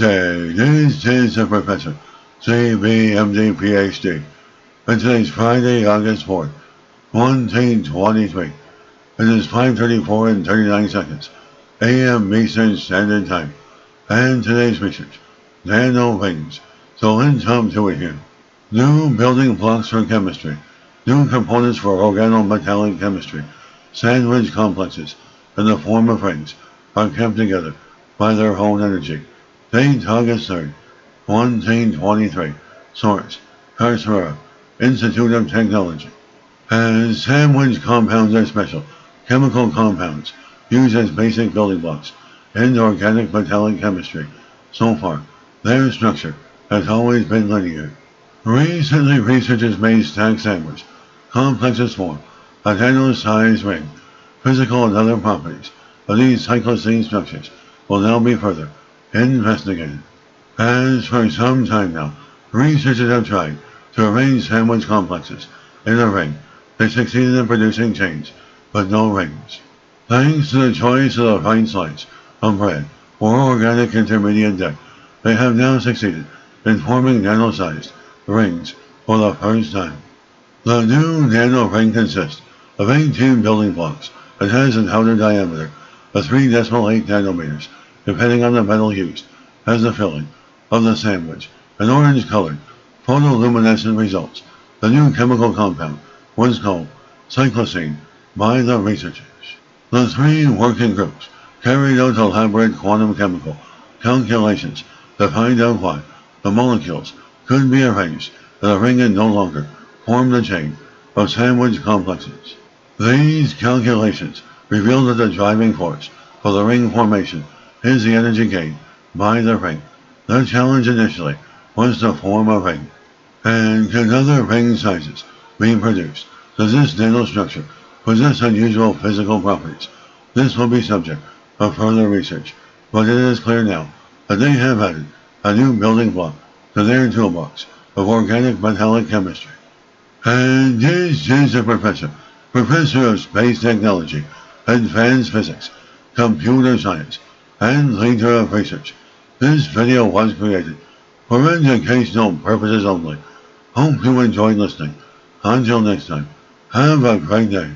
day. This is the Professor, CBMD PhD, and today's Friday, August 4th, 1923. It is 5:34 and 39 seconds, a.m. Eastern Standard Time, and today's research, Nanorings. So let's jump to it here. New building blocks for chemistry, new components for organometallic chemistry, sandwich complexes, in the form of rings, are kept together by their own energy. Date August 3rd, 1923. Source, Professopher, Institute of Technology. As sandwich compounds are special chemical compounds used as basic building blocks in organic metallic chemistry. So far, their structure has always been linear. Recently, researchers made stacked sandwich complexes form a nano-sized ring. Physical and other properties of these cyclocene structures will now be further investigated. As for some time now, researchers have tried to arrange sandwich complexes in a ring. They succeeded in producing chains, but no rings. Thanks to the choice of the fine slice of bread or organic intermediate deck, they have now succeeded in forming nano-sized rings for the first time. The new nano ring consists of 18 building blocks and has an outer diameter of 3.8 nanometers, depending on the metal used as the filling of the sandwich. An orange-colored photoluminescent results. The new chemical compound was called cyclocene by the researchers. The three working groups carried out elaborate quantum chemical calculations to find out why the molecules could be arranged in a ring and no longer form the chain of sandwich complexes. These calculations revealed that the driving force for the ring formation is the energy gained by the ring. The challenge initially was to form a ring. And can other ring sizes be produced? Does this nanostructure possess unusual physical properties? This will be subject of further research, but it is clear now that they have added a new building block to their toolbox of organic metallic chemistry. And this is the Professor of Space Technology, Advanced Physics, Computer Science, and Leader of Research. This video was created for educational purposes only. Hope you enjoyed listening. Until next time, have a great day.